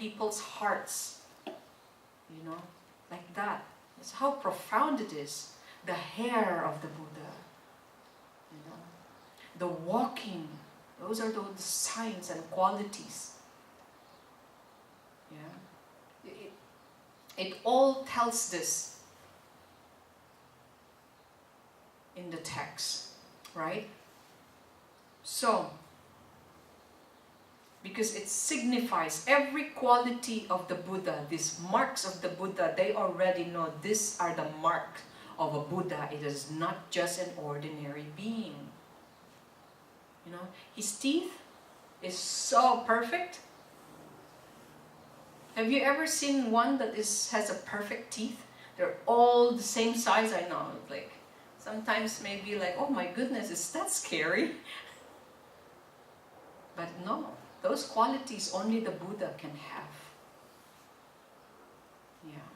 people's hearts. You know, like that. That's how profound it is. The hair of the Buddha. You know, the walking. Those are the signs and qualities. Yeah. It all tells this in the text, right? So, because it signifies every quality of the Buddha, these marks of the Buddha, they already know these are the marks of a Buddha. It is not just an ordinary being. You know, his teeth is so perfect. Have you ever seen one that has a perfect teeth? They're all the same size. I know, like sometimes maybe like, oh my goodness, is that scary? But no, those qualities only the Buddha can have. Yeah.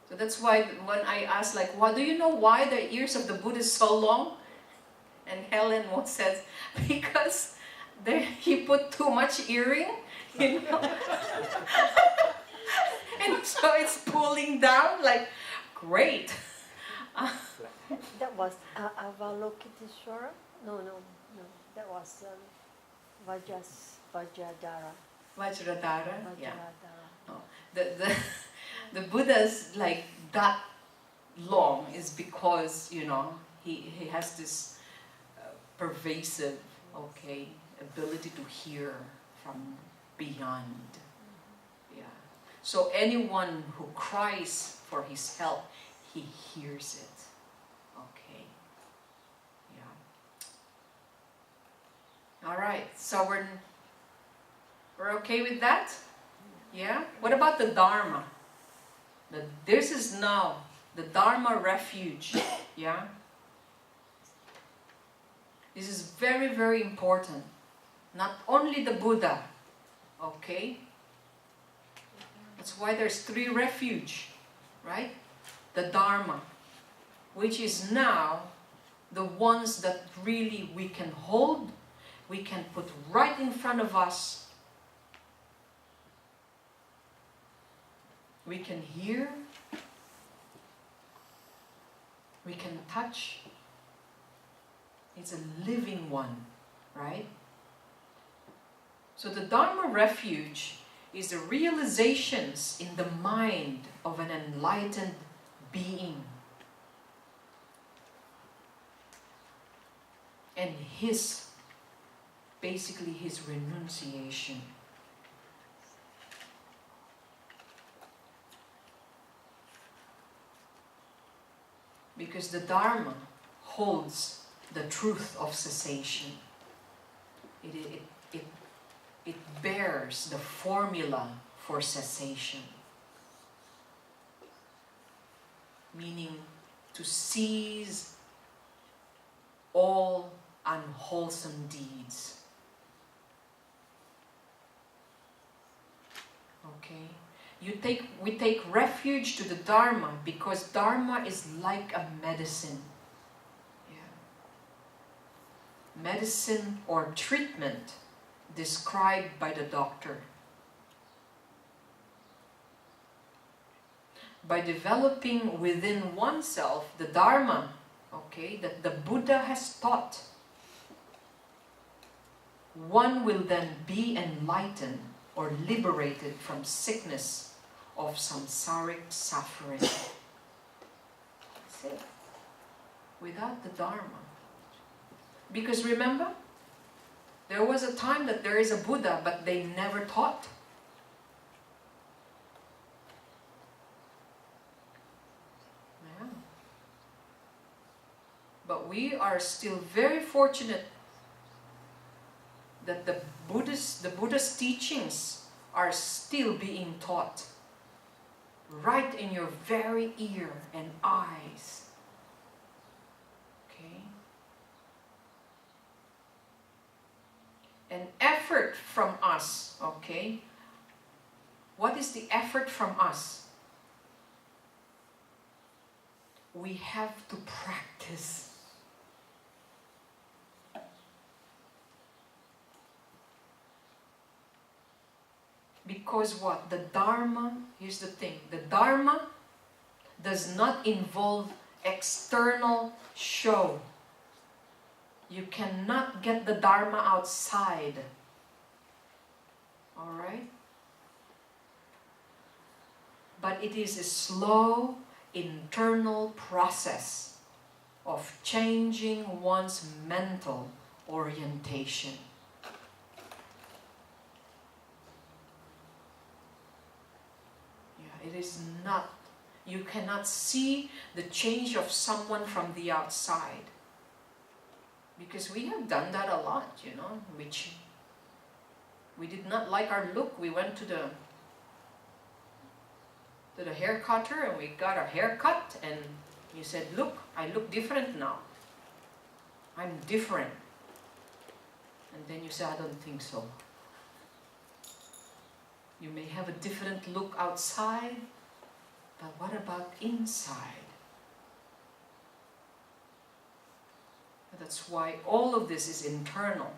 So that's why when I ask, like, well, do you know why the ears of the Buddha is so long? And Helen says, because he put too much earring, you know. And so it's pulling down, like, great. That was Avalokiteshvara? No. That was Vajradhara. Vajradhara, yeah. Oh, the Buddha's like that long is because, you know, he has this pervasive, okay, ability to hear from beyond. Yeah. So anyone who cries for his help, he hears it. Okay. Yeah. All right. So we're okay with that? Yeah. What about the Dharma? This is now the Dharma refuge. Yeah. This is very, very important. Not only the Buddha, okay? That's why there's 3 refuge, right? The Dharma, which is now the ones that really we can hold, we can put right in front of us. We can hear, we can touch. It's a living one, right? So the Dharma refuge is the realizations in the mind of an enlightened being. And basically his renunciation. Because the Dharma holds the truth of cessation. It bears the formula for cessation. Meaning to cease all unwholesome deeds. Okay? We take refuge to the Dharma because Dharma is like a medicine. Medicine or treatment described by the doctor. By developing within oneself the Dharma, okay, that the Buddha has taught, one will then be enlightened or liberated from sickness of samsaric suffering. That's it. Without the Dharma. Because remember, there was a time that there is a Buddha, but they never taught. Yeah. But we are still very fortunate that the Buddha's teachings are still being taught right in your very ear and eyes. An effort from us, okay? What is the effort from us? We have to practice. Because what? The Dharma, here's the thing, the Dharma does not involve external show. You cannot get the Dharma outside. Alright? But it is a slow internal process of changing one's mental orientation. Yeah, it is not, you cannot see the change of someone from the outside. Because we have done that a lot, you know, which we did not like our look. We went to the hair cutter and we got our hair cut, and you said, look, I look different now. I'm different. And then you say, I don't think so. You may have a different look outside, but what about inside? That's why all of this is internal.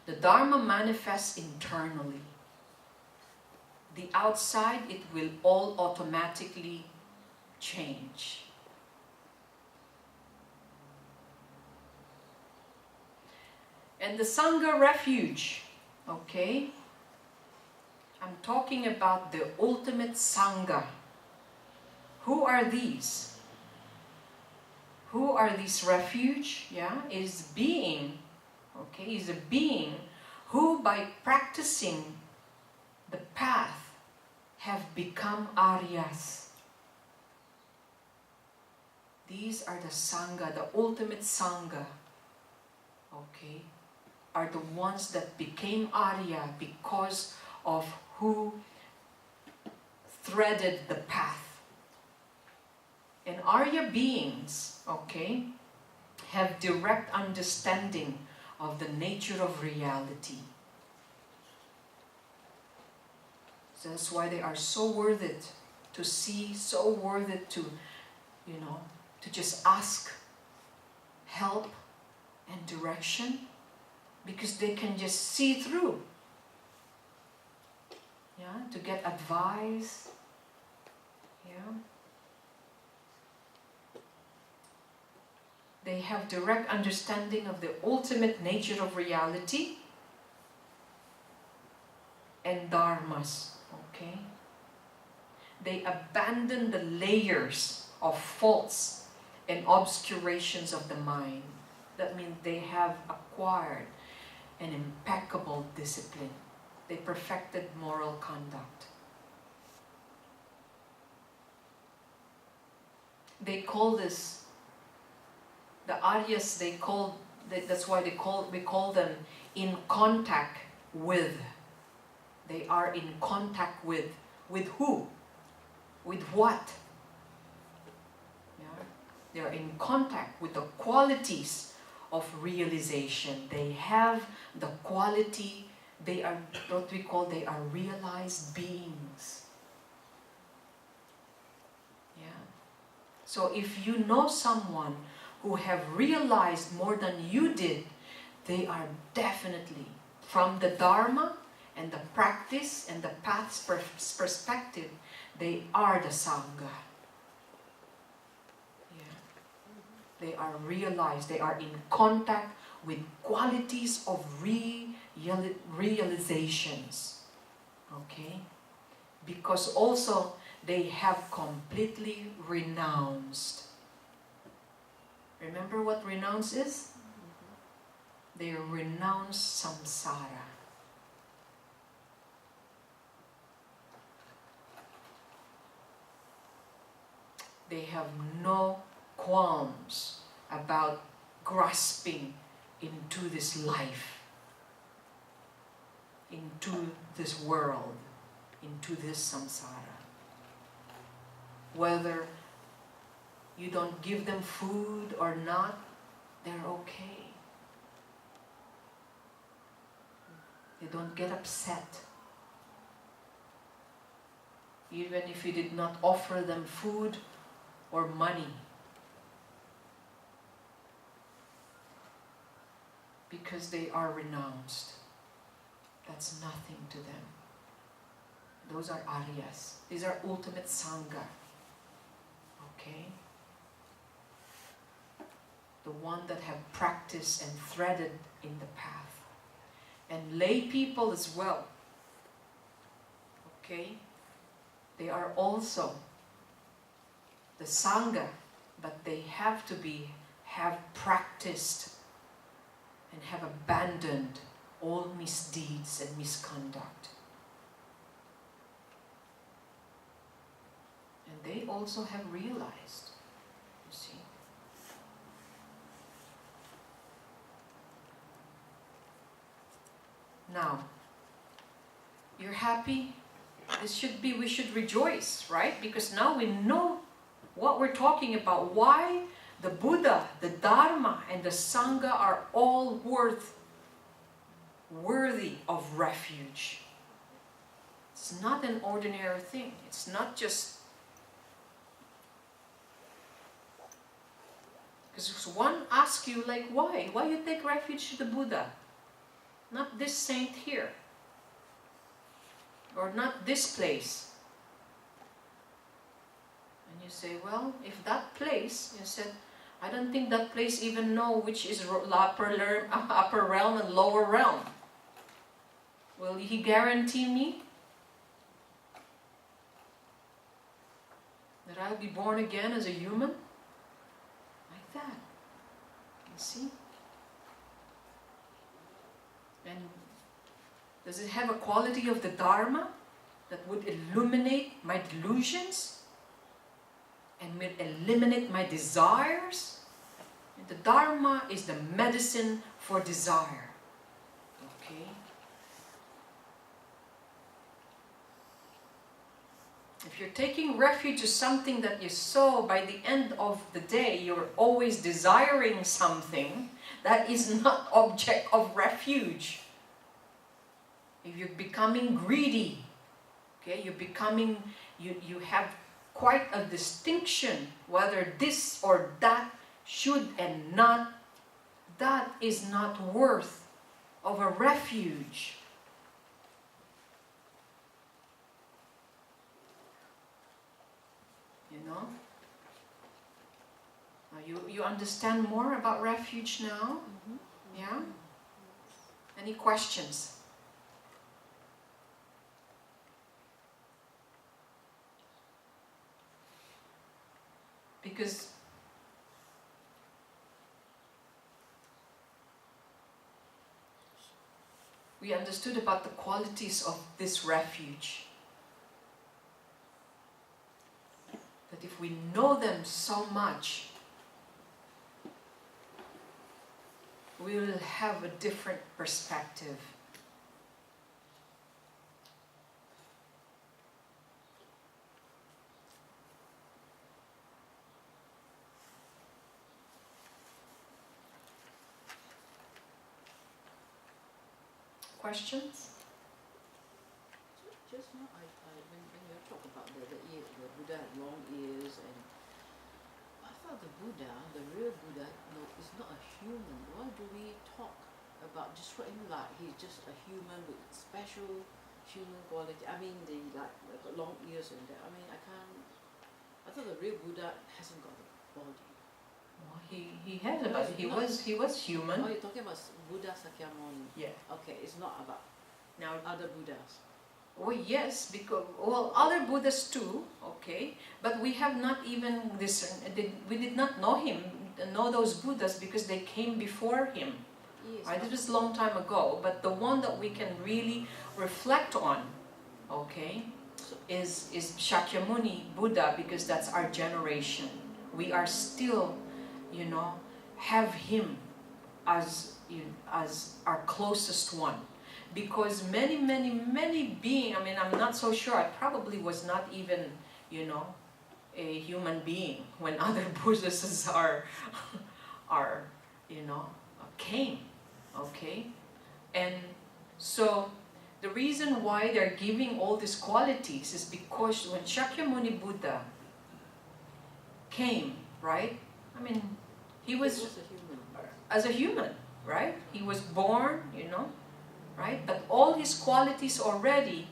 The Dharma manifests internally. The outside, it will all automatically change. And the Sangha refuge, okay? I'm talking about the ultimate Sangha. Who are these? Who are these refuge? Yeah, is being, okay, is a being who by practicing the path have become Aryas. These are the Sangha, the ultimate Sangha, okay, are the ones that became Arya because of who threaded the path. And Arya beings, okay, have direct understanding of the nature of reality. So that's why they are so worth it to see, so worth it to, you know, to just ask help and direction, because they can just see through. Yeah, to get advice. Yeah. They have direct understanding of the ultimate nature of reality and dharmas, okay? They abandon the layers of faults and obscurations of the mind. That means they have acquired an impeccable discipline. They perfected moral conduct. They call this, the Aryas, that's why we call them in contact with. They are in contact with who? With what? Yeah? They are in contact with the qualities of realization. They have the quality, they are what we call, they are realized beings. Yeah. So if you know someone who have realized more than you did, they are definitely, from the Dharma and the practice and the path's perspective, they are the Sangha. Yeah. They are realized, they are in contact with qualities of realizations. Okay? Because also they have completely renounced. Remember what renounce is? They renounce samsara. They have no qualms about grasping into this life, into this world, into this samsara. Whether you don't give them food or not, they're okay. They don't get upset. Even if you did not offer them food or money. Because they are renounced. That's nothing to them. Those are Aryas. These are ultimate Sangha. Okay? The one that have practiced and threaded in the path. And lay people as well. Okay? They are also the Sangha, but they have to have practiced and have abandoned all misdeeds and misconduct. And they also have realized, you see. Now, you're happy? We should rejoice, right? Because now we know what we're talking about. Why the Buddha, the Dharma, and the Sangha are all worthy of refuge. It's not an ordinary thing. It's not just... Because one asks you, like, why? Why you take refuge to the Buddha? Not this saint here. Or not this place. And you say, well, if that place, you said, I don't think that place even know which is upper realm and lower realm. Will he guarantee me that I'll be born again as a human? Like that. You see? And does it have a quality of the Dharma that would illuminate my delusions and will eliminate my desires? And the Dharma is the medicine for desire. Okay? If you're taking refuge to something that you saw, by the end of the day you're always desiring something, that is not object of refuge. If you're becoming greedy, okay, you have quite a distinction whether this or that should and not, that is not worth of a refuge. You know? Now you understand more about refuge now? Mm-hmm. Yeah? Any questions? Because we understood about the qualities of this refuge. That if we know them so much, we will have a different perspective. Questions? Just now, when you talk about the Buddha had long ears, and I thought the Buddha, the real Buddha, no, is not a human. Why do we talk about just him like he's just a human with special human quality? I mean, like long ears and that. I mean, I thought the real Buddha hasn't got a body. Well, he had a body. He was human. Oh, you're talking about Buddha Sakyamuni. Yeah. Okay, it's not about Now, other Buddhas. oh yes, because other Buddhas too. Okay, but we have not even we did not know those Buddhas because they came before him. Yes. Right? This was a long time ago. But the one that we can really reflect on, okay, is Shakyamuni Buddha, because that's our generation. We are still, you know, have him as our closest one. Because many beings, I mean, I'm not so sure, I probably was not even, you know, a human being when other Buddhists are, you know, came, okay? And so, the reason why they're giving all these qualities is because when Shakyamuni Buddha came, right? I mean, he was a human. as a human, right? He was born, you know, right? But all his qualities already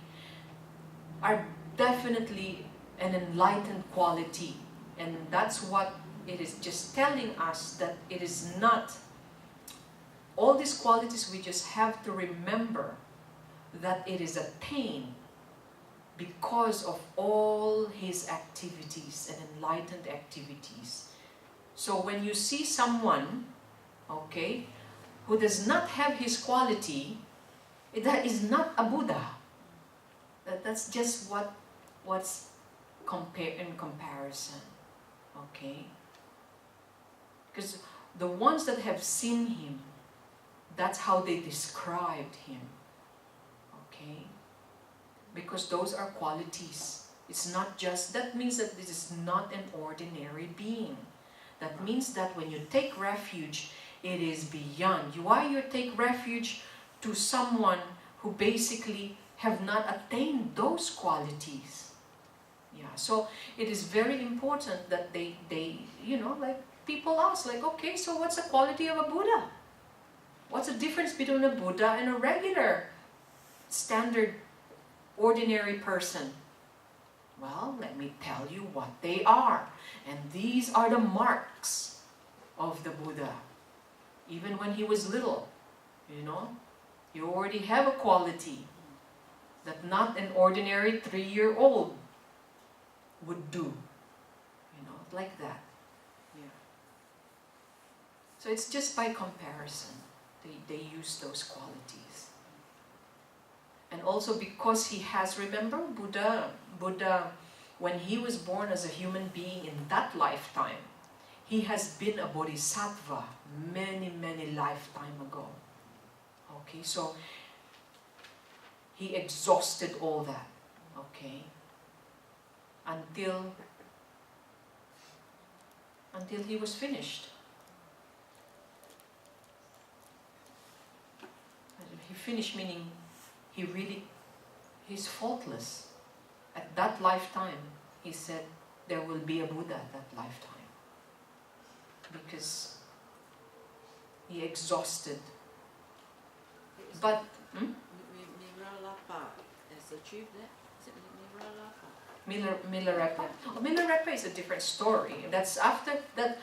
are definitely an enlightened quality. And that's what it is just telling us, that it is not, all these qualities we just have to remember that it is attained because of all his activities and enlightened activities. So when you see someone, okay, who does not have his quality, that is not a Buddha. That's just what's in comparison, okay? Because the ones that have seen him, that's how they described him, okay? Because those are qualities. It's not just, that means that this is not an ordinary being. That means that when you take refuge, it is beyond. Why you take refuge to someone who basically have not attained those qualities? Yeah, so it is very important that they you know, like people ask, like, okay, so what's the quality of a Buddha? What's the difference between a Buddha and a regular, standard, ordinary person? Well, let me tell you what they are. And these are the marks of the Buddha. Even when he was little, you know, you already have a quality that not an ordinary 3-year-old would do. You know, like that. Yeah. So it's just by comparison. They use those qualities. And also because he has, remember, Buddha, when he was born as a human being in that lifetime, he has been a bodhisattva many, many lifetimes ago. Okay, so he exhausted all that, okay, until he was finished. He finished meaning he's faultless. At that lifetime, he said, there will be a Buddha at that lifetime. Because he exhausted. But, Milarepa has achieved that? Is it Milarepa? Milarepa. Oh, Milarepa is a different story. That's after that.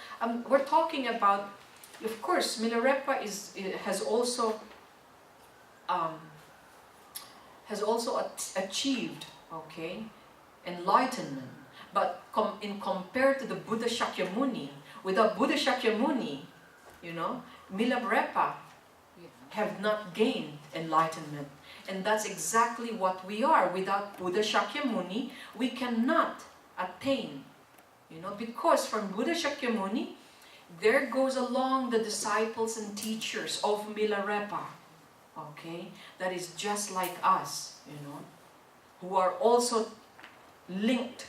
We're talking about, of course, Milarepa has also achieved, okay, enlightenment. But in compared to the Buddha Shakyamuni, without Buddha Shakyamuni, you know, Milarepa have not gained enlightenment. And that's exactly what we are. Without Buddha Shakyamuni, we cannot attain. You know, because from Buddha Shakyamuni, there goes along the disciples and teachers of Milarepa. Okay? That is just like us, you know, who are also linked.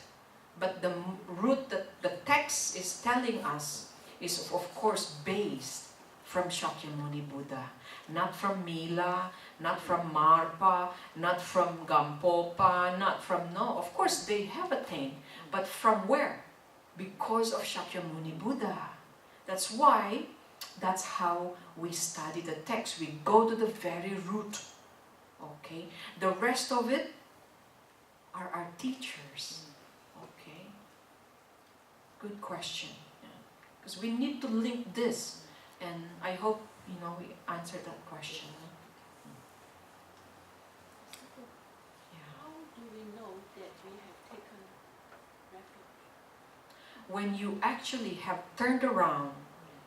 But the root that the text is telling us is, of course, based from Shakyamuni Buddha. Not from Mila, not from Marpa, not from Gampopa, not from, no, of course they have attained. But from where? Because of Shakyamuni Buddha. That's why, that's how we study the text. We go to the very root. Okay? The rest of it are our teachers. Okay? Good question. Because we need to link this. And I hope, you know, we answered that question. Yeah. How do we know that we have taken refuge? When you actually have turned around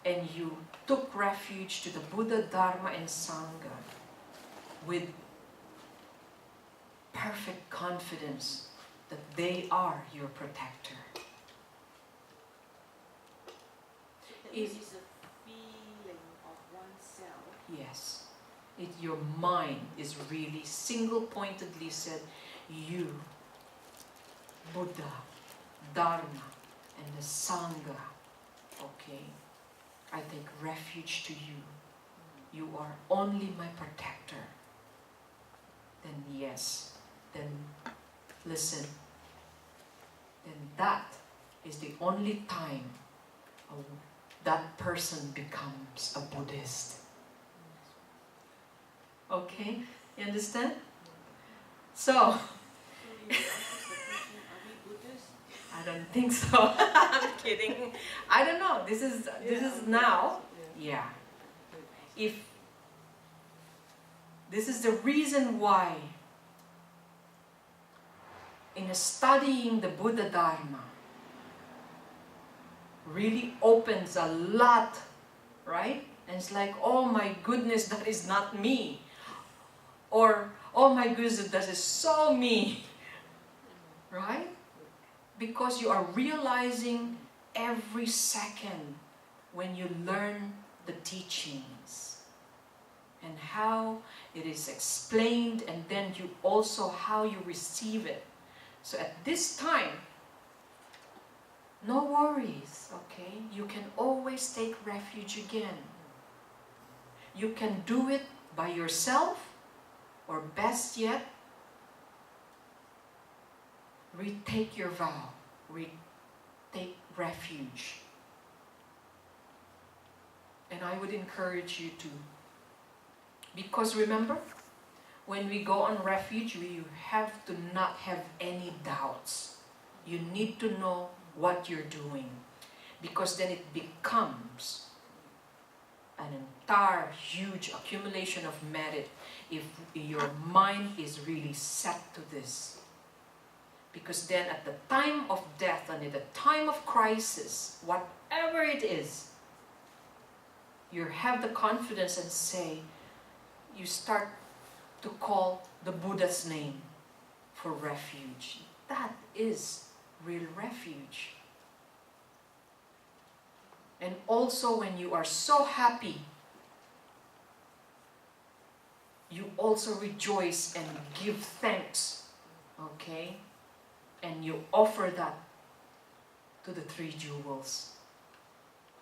and you took refuge to the Buddha, Dharma, and Sangha with perfect confidence that they are your protector. This is a feeling of oneself. Yes. Your mind is really single-pointedly said, you, Buddha, Dharma, and the Sangha, okay, I take refuge to you. You are only my protector. Then yes, then listen, then that is the only time that person becomes a Buddhist. Okay? You understand? So, So you I don't think so. I'm kidding. I don't know. This is now. Yeah. If this is the reason why in studying the Buddha Dharma really opens a lot, right? And it's like, oh my goodness, that is not me. Or, oh my goodness, that is so me. Right? Because you are realizing every second when you learn the teachings and how it is explained, and then you also how you receive it. So at this time, no worries, okay? You can always take refuge again. You can do it by yourself, or best yet, retake your vow, retake refuge. And I would encourage you to, because remember, when we go on refuge, we have to not have any doubts. You need to know what you're doing, because then it becomes an entire huge accumulation of merit if your mind is really set to this. Because then at the time of death and at the time of crisis, whatever it is, you have the confidence and say, you start to call the Buddha's name for refuge. That is real refuge. And also when you are so happy, you also rejoice and give thanks, okay? And you offer that to the three jewels.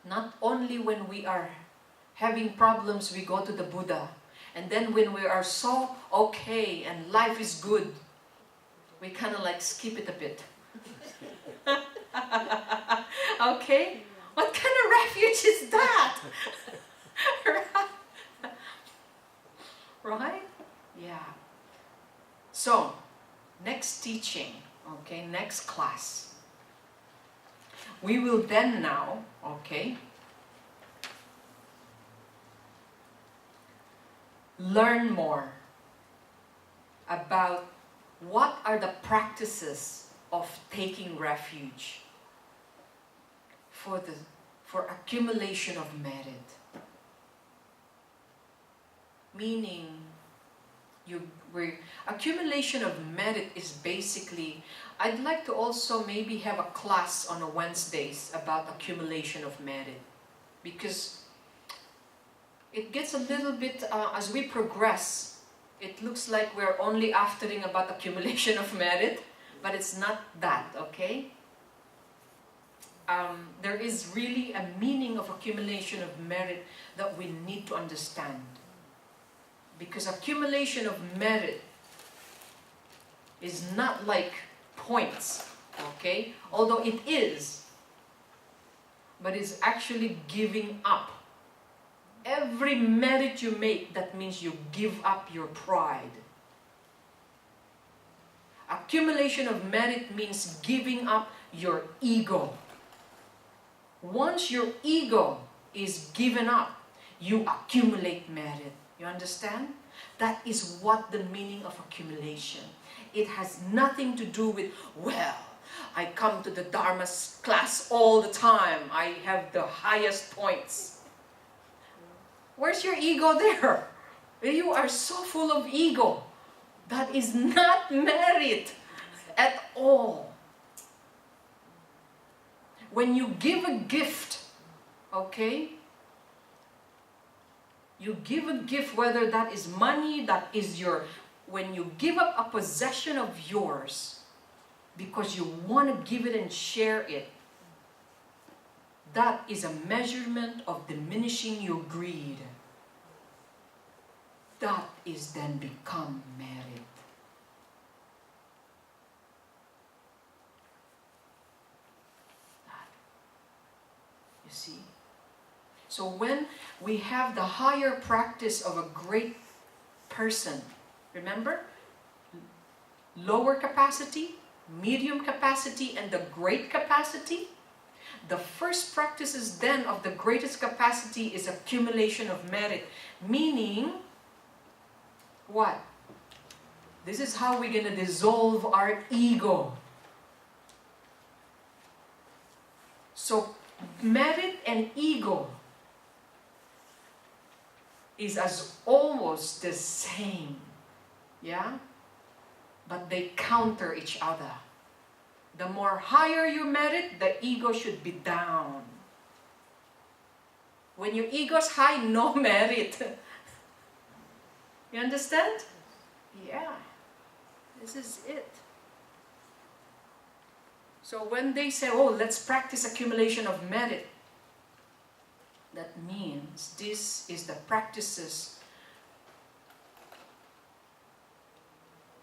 Not only when we are having problems, we go to the Buddha. And then when we are so okay and life is good, we kind of like skip it a bit. Okay? What kind of refuge is that? Right? Yeah. So, next teaching, okay, next class. We will then now, okay, learn more about what are the practices of taking refuge for accumulation of merit. Meaning, accumulation of merit is basically, I'd like to also maybe have a class on a Wednesdays about accumulation of merit, because it gets a little bit, as we progress, it looks like we're only aftering about accumulation of merit, but it's not that, okay? There is really a meaning of accumulation of merit that we need to understand. Because accumulation of merit is not like points, okay? Although it is, but it's actually giving up. Every merit you make, that means you give up your pride. Accumulation of merit means giving up your ego. Once your ego is given up, you accumulate merit. You understand? That is what the meaning of accumulation. It has nothing to do with, well, I come to the Dharma class all the time. I have the highest points. Where's your ego there? You are so full of ego. That is not merit at all. When you give a gift, okay? You give a gift, whether that is money, that is when you give up a possession of yours because you want to give it and share it, that is a measurement of diminishing your greed. That is then become merit. That. You see? So when we have the higher practice of a great person, remember? Lower capacity, medium capacity, and the great capacity. The first practices then of the greatest capacity is accumulation of merit. Meaning, what? This is how we're going to dissolve our ego. So, merit and ego is as almost the same. Yeah? But they counter each other. The more higher your merit, the ego should be down. When your ego's high, no merit. You understand? Yeah. This is it. So when they say, oh, let's practice accumulation of merit, that means this is the practices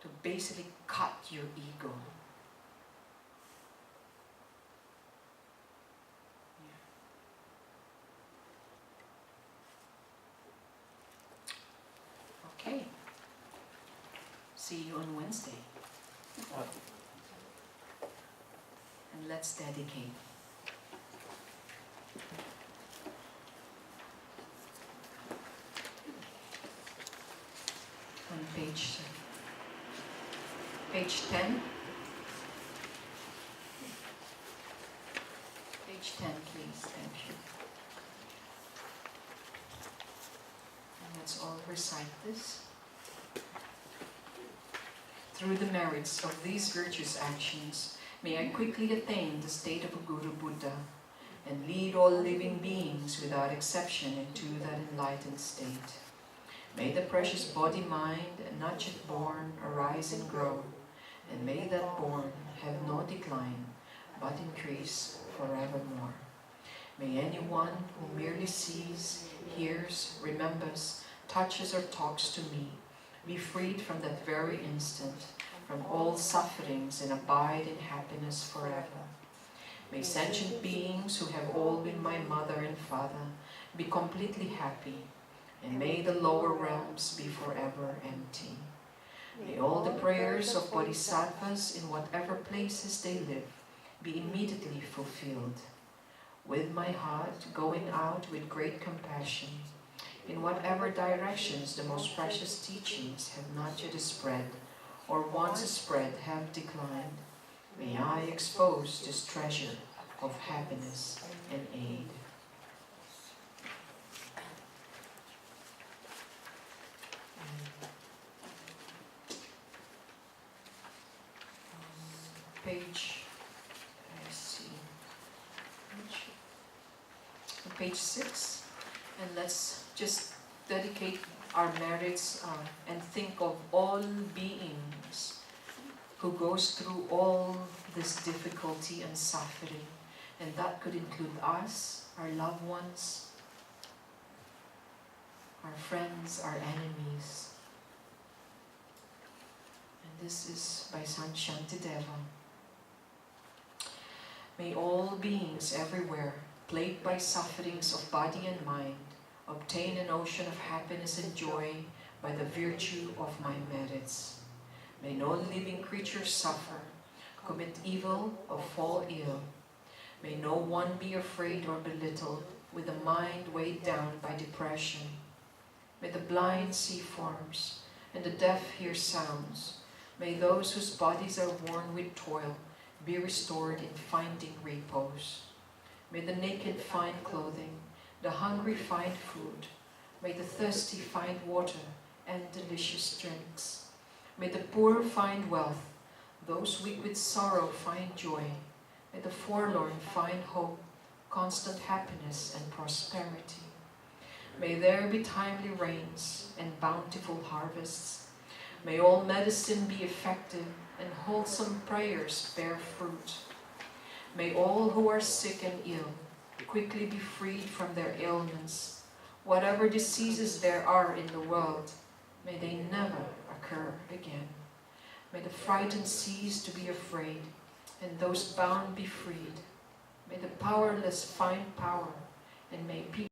to basically cut your ego. Okay. See you on Wednesday. And let's dedicate. On page 10. Page 10, please. Thank you. And let's all recite this. Through the merits of these virtuous actions, may I quickly attain the state of a Guru Buddha and lead all living beings without exception into that enlightened state. May the precious body-mind, not yet born, arise and grow, and may that born have no decline, but increase forevermore. May anyone who merely sees, hears, remembers, touches or talks to me, be freed from that very instant, from all sufferings, and abide in happiness forever. May sentient beings who have all been my mother and father be completely happy, and may the lower realms be forever empty. May all the prayers of bodhisattvas in whatever places they live be immediately fulfilled. With my heart going out with great compassion, in whatever directions the most precious teachings have not yet spread, or once spread have declined, may I expose this treasure of happiness and aid. Page, let's see, page 6, and let's just dedicate our merits and think of all beings who goes through all this difficulty and suffering, and that could include us, our loved ones, our friends, our enemies. And this is by Sant Shantideva. May all beings everywhere, plagued by sufferings of body and mind, obtain an ocean of happiness and joy by the virtue of my merits. May no living creature suffer, commit evil, or fall ill. May no one be afraid or belittled, with a mind weighed down by depression. May the blind see forms, and the deaf hear sounds. May those whose bodies are worn with toil be restored in finding repose. May the naked find clothing, the hungry find food. May the thirsty find water and delicious drinks. May the poor find wealth, those weak with sorrow find joy. May the forlorn find hope, constant happiness and prosperity. May there be timely rains and bountiful harvests. May all medicine be effective and wholesome prayers bear fruit. May all who are sick and ill quickly be freed from their ailments. Whatever diseases there are in the world, may they never occur again. May the frightened cease to be afraid, and those bound be freed. May the powerless find power, and may people